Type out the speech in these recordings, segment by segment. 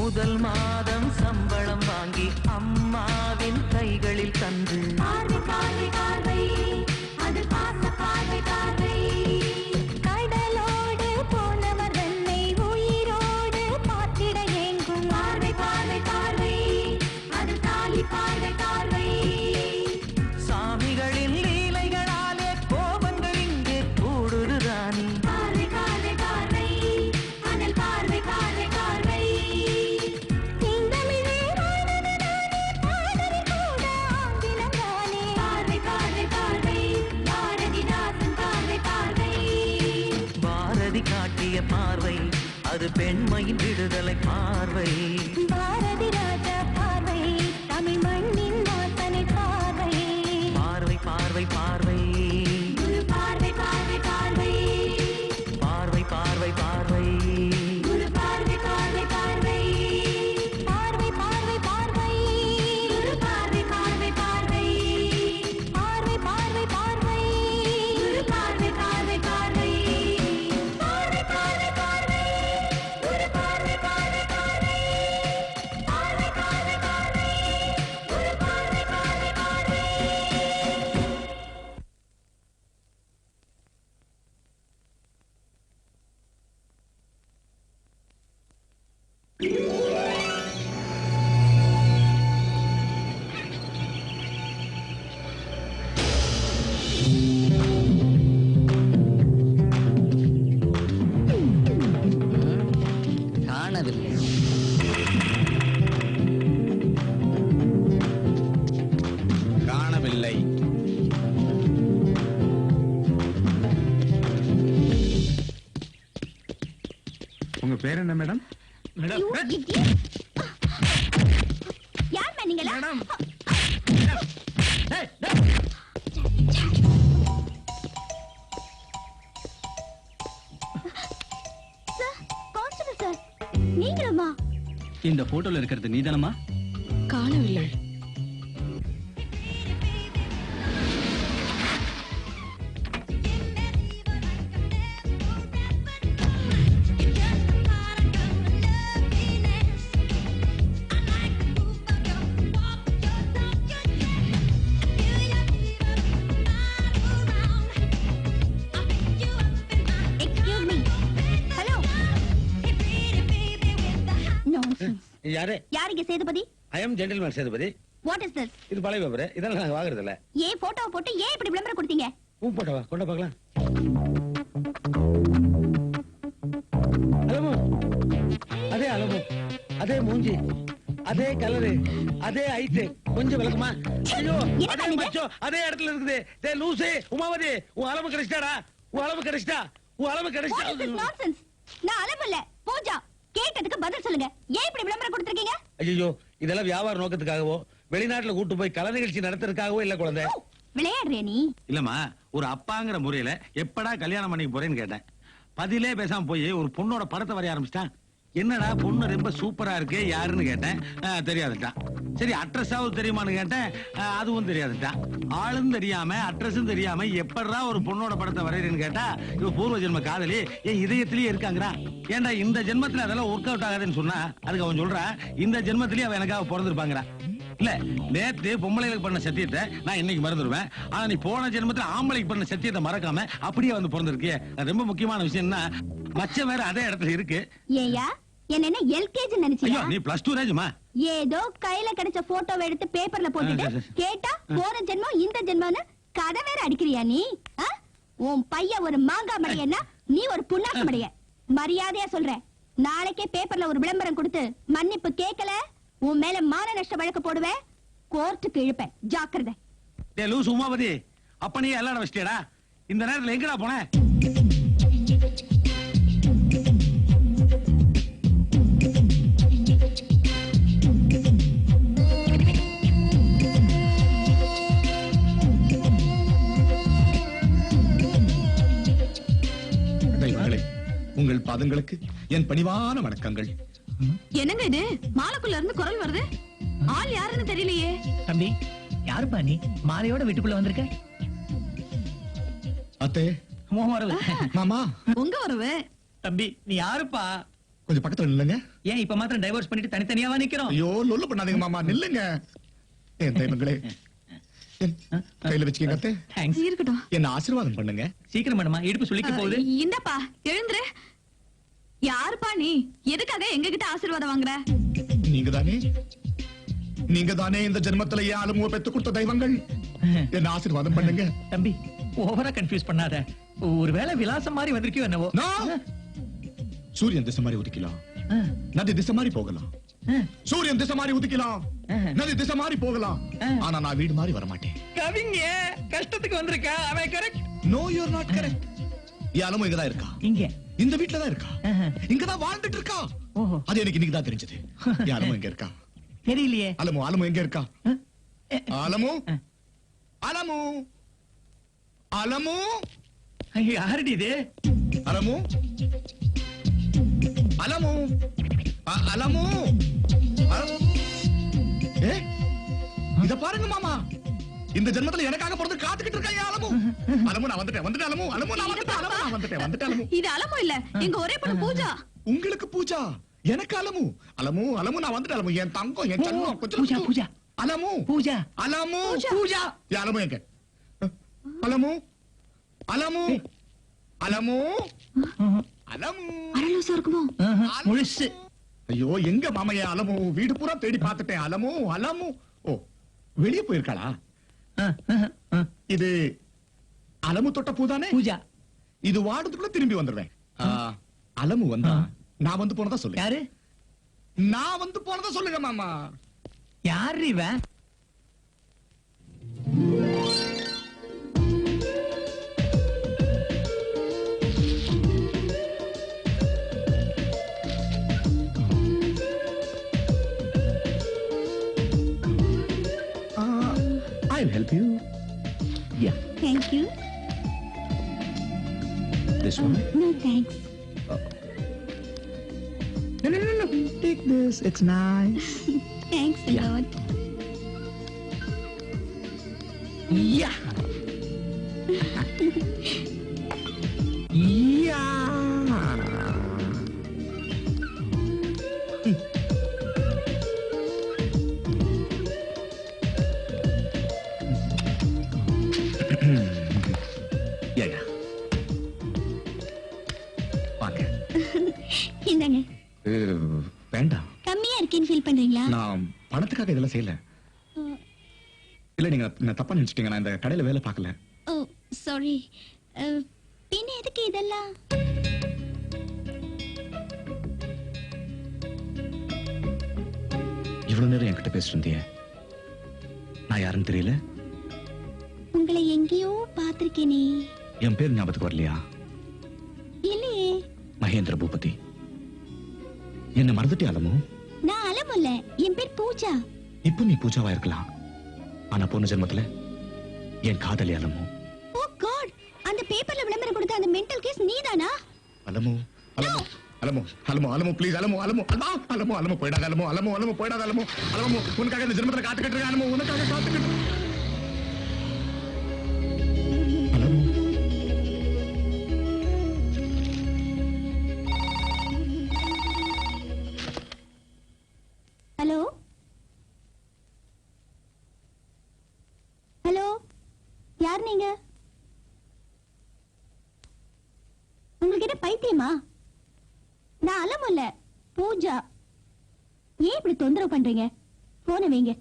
முதல் மாதம் சம்பளம் வாங்கி அம்மாவின் கைகளில் தந்து பார்வை பார்வை பார்வை அது பாச பார்வை பார்வை கடலோடு போனவர் என்னை உயிரோடு பார்த்திட ஏங்கும் பார்வை பார்வை பார்வை அது தாலி பார்வை பார்வை சாமிகளின் லீலைகளாலே கோபங்கள் இங்கே கூடுதுதானே பார்வை பார்வை பார்வை அதில் பார்வை பார்வை பார்வை சிங்கமிழே வாழ்ந்ததானே பாடல் கூட ஆங்கிலம்தானே பார்வை பார்வை பார்வை பாரதிதாசன் பார்வை பார்வை பாரதி காட்டிய பார்வை அது பெண்மையின் விடுதலை பார்வை பாரதி ராஜா பார்வை தமிழ் மண்ணின் வாசனை பார்வை பார்வை பார்வை பார்வை குரு பார்வை பார்வை பார்வை பார்வை பார்வை பார்வை குரு பார்வை பார்வை பார்வை பார்வை பார்வை பார்வை குரு பார்வை பார்வை பார்வை பார்வை பார்வை பார்வை குரு பார்வை பார்வை பார்வை பார்வை பார்வை பார்வை குரு பார்வை பார்வை பார்வை பார்வை பார்வை பார்வை குரு பார்வை பார்வை காணவில்லை. காணவில்லை. உங்க பேர் என்ன மேடம்? You idiot! யார் நீங்களா? சார், கான்ஸ்டபிள் சார், நீங்களுமா? இந்த போட்டோல இருக்கிறது நீதானமா? காணவில்லை. Excuse me. Hello. Nonsense. யாரு? யாரிங்க Sethupathi? I am gentleman Sethupathi. What is this? இது பழைய பேப்பர். இதெல்லாம் நாங்க வாங்குறது இல்ல. ஏன் போட்டோவை போட்டு ஏன் இப்படி விளம்பரம் கொடுத்தீங்க? பூ போட்டவா? கொண்ட பார்க்கலாம். அலமு. அதே அலமு. அதே மூஞ்சி. அதே கலரு. அதே ஹைட். கொஞ்சம் விளக்கமா? ஐயோ, அதே மச்சம். அதே இடத்துல இருக்குது. டேய் லூசே, உமாவதி, உன் அலமு கிடைச்சிட்டாடா. உன் அலமு கிடைச்சிட்டா. உன் அலமு What is this கிடைச்சிட்டா. nonsense? நான் அலமல்ல, பூஜா. கேட்டதுக்கு பதில் சொல்லுங்க. ஏன் இப்படி விளம்பரம் கொடுத்திருக்கீங்க? ஐயோ, இதெல்லாம் வியாபார நோக்கத்துக்காகவோ வெளிநாட்டுல கூட்டு போய் கலை நிகழ்ச்சி நடத்துறதுக்காகவோ இல்ல குழந்தை. விளையாடுறியா நீ? இல்லம்மா, ஒரு அப்பாங்கிற முறையில எப்படா கல்யாணம் பண்ணிக்க போறேன்னு கேட்டேன். பதிலே பேசாம போய் ஒரு பொண்ணோட படத்தை வரைய ஆரம்பிச்சிட்டான். என்னடா பொண்ணு ரொம்ப சூப்பரா இருக்கு, யாருன்னு கேட்டேன். தெரியாதுட்டான். சரி, அட்ரஸாவது தெரியுமான்னு கேட்டேன். அதுவும் தெரியாதுட்டான். ஆளும் தெரியாம அட்ரஸும் தெரியாம எப்படா ஒரு பொண்ணோட படத்தை வரையறேன்னு கேட்டா, இவ பூர்வ ஜென்ம காதலி என் இதயத்திலேயே இருக்காங்கிறா. ஏன்டா இந்த ஜென்மத்துல அதெல்லாம் ஒர்க் அவுட் ஆகாதுன்னு சொன்னா, அதுக்கு அவன் சொல்றா இந்த ஜென்மத்திலேயே அவன் எனக்காக பிறந்திருப்பாங்கிறா. இல்ல, நேத்து பொம்பளைகளுக்கு பண்ண சத்தியத்தை நான் இன்னைக்கு மறந்துடுவேன். ஆனா நீ போன ஜென்மத்துல ஆம்பளைக்கு பண்ண சத்தியத்தை மறக்காம அப்படியே வந்து பிறந்திருக்கிய. ரொம்ப முக்கியமான விஷயம்னா மச்சம் வேற அதே இடத்துல இருக்கு. ஏயா என்ன எல்கேஜி நினைச்சியா? நீ +2 ரேஜுமா? ஏதோ கையில கிடைச்ச போட்டோவை எடுத்து பேப்பர்ல போட்டுட்டு கேட்டா போன ஜென்மம் இந்த ஜென்மம்னு கதை வேற அடிக்கிறியா நீ? உன் பையன் ஒரு மாங்கா மடையன்னா நீ ஒரு புண்ணாக்கு மடைய. மரியாதையா சொல்றேன், நாளைக்கே பேப்பர்ல ஒரு விளம்பரம் கொடுத்து மன்னிப்பு கேட்கல உன் மேல மான நஷ்ட வழக்கு போடுவேன், கோர்ட்டுக்கு இழுப்பேன். ஜாக்கிரதை. டேய் லூஸ் உமாபதி, அப்ப நீ எல்லாட வச்சிட்டேடா. இந்த நேரத்துல எங்கடா போன? உங்கள் பாதங்களுக்கு என் பணிவான வணக்கங்கள். என்னங்க இது? மாலைக்குள்ள இருந்து குரல் வருது. ஆள் யாருன்னு தெரியலையே. தம்பி, யாருப்பா நீ? மாலையோட வீட்டுக்குள்ள வந்திருக்க? அத்தே, உன் வரவு. மாமா. உங்க வரவு. தம்பி, நீ யாருப்பா? கொஞ்சம் பக்கத்துல நில்லுங்க. ஏன் இப்ப மாத்திரம் டைவர்ஸ் பண்ணிட்டு தனித்தனியாவா நிக்கிறோம்? ஐயோ லொல்லு பண்ணாதீங்க மாமா, நில்லுங்க. என் தெய்வங்களே, என் கையில வச்சுக்கங்க அத்தை. தேங்க்ஸ். இருக்கட்டும். என்ன ஆசீர்வாதம் பண்ணுங்க. சீக்கிரம் பண்ணுமா, இடுப்பு சுளிக்க போகுது. இந்தப்பா எழுந்துரு. யாருப்பா நீ? எதுக்காக எங்க கிட்ட ஆசீர்வாதம் வாங்குற? நீங்க தானே இந்த ஜென்மத்துல ஏன் அலுமுவ பெத்து கொடுத்த தெய்வங்கள். என்ன ஆசீர்வாதம் பண்ணுங்க. தம்பி ஓவரா கன்ஃபியூஸ் பண்ணாத. ஒருவேளை விலாசம் மாதிரி வந்திருக்கியோ என்னவோ. சூரியன் திசை மாதிரி உதிக்கலாம், நதி திசை மாதிரி போகலாம். சூரியன் திசை மாதிரி உதிக்கலாம், நதி திசை மாதிரி போகலாம். ஆனா நான் வீடு மாதிரி வர மாட்டேன். கவிங்க கஷ்டத்துக்கு வந்திருக்கா. அவன் correct. No you are not correct. Alamu இங்கதான் இருக்கா. இங்க இந்த வீட்டுல தான் இருக்கா. இங்கதான் வாழ்ந்துட்டு இருக்கா. அது எனக்கு இன்னைக்கு தான் தெரிஞ்சது. அலமு எங்க இருக்கா தெரியலையே. அலமு எங்க இருக்கா? அலமு அலமு அலமு யாருடி இது? அலமு அலமு அலமு. இத பாருங்க மாமா, இந்த ஜென்மத்துல எனக்காக பிறந்து காத்துக்கிட்டு இருக்கா அலமு. அலமு நான் வந்துட்டேன் அலமு. அலமு நான் வந்துட்டேன் அலமு. இது அலமு இல்ல, எங்க ஒரே பொண்ணு பூஜா. உங்களுக்கு பூஜா, எனக்கு அலமு. அலமு நான் வந்துட்டேன் அலமு. என் தங்கம், என் செல்லம். பூஜா அலமு பூஜா அலமு பூஜா. அலமு எங்க? அலமு அலமு அலமு அலமு. அரலூசா இருக்குமோ? முழுசு. ஐயோ எங்க மாமையா அலமு? வீடு பூரா தேடி பார்த்துட்டேன். அலமு. ஓ வெளியே போயிருக்காளா? இது அலமு தொட்ட பூதானே? பூஜா. இது வாடுறதுக்குள்ள திரும்பி வந்துடுவேன். அலமு வந்தா நான் வந்து போனதா சொல்லு. யாரு? நான் வந்து போனதா சொல்லுங்க மாமா. யாரு இவன்? I'll help you. Yeah, Thank you. this one. No thanks. No. Take this. It's nice. Thanks a Yeah. lot. Yeah. Yeah. வாங்க. இந்தாங்க. வேண்டாம். கம்மியா இருக்கேன்னு ஃபீல் பண்றீங்களா? நான் பணத்துக்காக இதெல்லாம் செய்யல. இல்ல நீங்க என்ன தப்பா நினைச்சிட்டீங்க. நான் இந்த கடையில வேலை பார்க்கல. ஓ சாரி. பின்ன எதுக்கு இதெல்லாம்? இவ்வளவு நேரம் என்கிட்ட பேசிட்டு இருந்தியே, நான் யாருன்னு தெரியல. உங்களை எங்கேயோ பார்த்திருக்கேனே. என் பேர் ஞாபகத்துக்கு வரலையா? இல்லையே. மகேந்திர பூபதி. என்ன மறந்துட்டே அலமு? நான் அலமு இல்ல, என் பேர் பூஜா. இப்ப நீ பூஜாவா இருக்கலாம், ஆனா போன ஜென்மத்துல என் காதலி அலமு. ஓ காட், அந்த பேப்பர்ல விளம்பரம் கொடுத்த அந்த mental case Neethana? Alamu Alamu Alamu Alamu Alamu please Alamu Alamu Alamu Alamu போயிடாத அலமு அலமு அலமு போயிடாத அலமு அலமு உனக்காக இந்த ஜென்மத்துல காத்துக்கிட்டு இருக்கேன் அலமு, உனக்காக காத்துக்கிட்டு. அலமு ஹலோ ஹலோ, யார் நீங்க? உங்களுக்கு என்ன பைத்தியமா? நான் அலமு இல்ல, பூஜா. ஏன் இப்படி தொந்தரவு பண்றீங்க? போன வைங்க.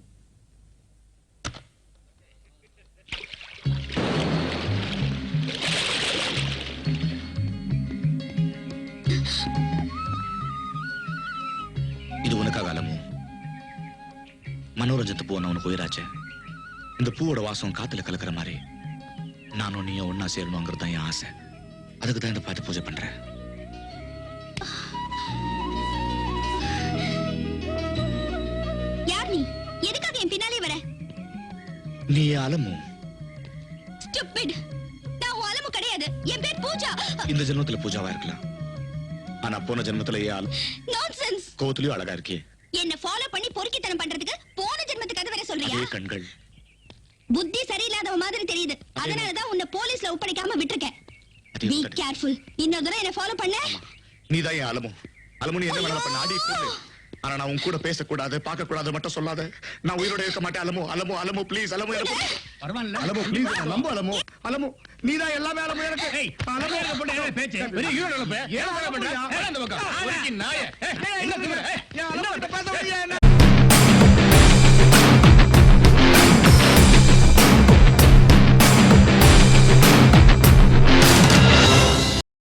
இது உனக்காக அலமு. மனோரஞ்சத்து பூ உனக்கு உயிராச்சே. இந்த பூவோட வாசம் காத்துல கலக்கிற மாதிரி நானும் நீயும் ஒன்னா சேரணுங்கிறது தான் என் ஆசை. அதுக்கு தான் இந்த பார்த்து பூஜை பண்றேன். யார் நீ? எதுக்காக என் பின்னாலே வர? நீ அலமு. ஸ்டூபிட். நான் உன் அலமு கிடையாது. என் பேர் பூஜா. இந்த ஜென்மத்துல பூஜாவா இருக்கலாம், ஆனா போன ஜென்மத்துல ஏன் நான்சென்ஸ். கோவத்திலயும் அழகா இருக்கே. என்ன ஃபாலோ பண்ணி பொறுக்கித்தனம் பண்றதுக்கு போன ஜென்மத்துக்கு அது வரை சொல்றியா? அதே கண்கள். புத்தி சரியில்லாதவ மாதிரி தெரியுது. அதனால தான் உன்னை போலீஸ்ல ஒப்படைக்காம விட்டுருக்கேன். அதே பீ கண்கள். கேர்ஃபுல். இன்னொரு தடவை என்ன ஃபாலோ பண்ண. நீதான் என் அலமு. அலமு நீ என்ன வேணாலும் பண்ண அடி சொல்லு. ஆனா நான் உன் கூட பேசக்கூடாது பார்க்க கூடாது மட்டும் சொல்லாத. நான் உயிரோட இருக்க மாட்டேன் அலமு. அலமு அலமு ப்ளீஸ் அலமு எனக்கு பரவாயில்ல அலமு ப்ளீஸ் நம்ப அலமு. அலமு நீதான் எல்லாமே அலமு எனக்கு. அலமு என்ன பண்ண என்ன பேச்சு பெரிய ஹீரோ நினைப்ப ஏன் வர பண்ற அந்த பக்கம் ஒருக்கி நாயே என்ன திமிரு அலமு பேச முடியாது.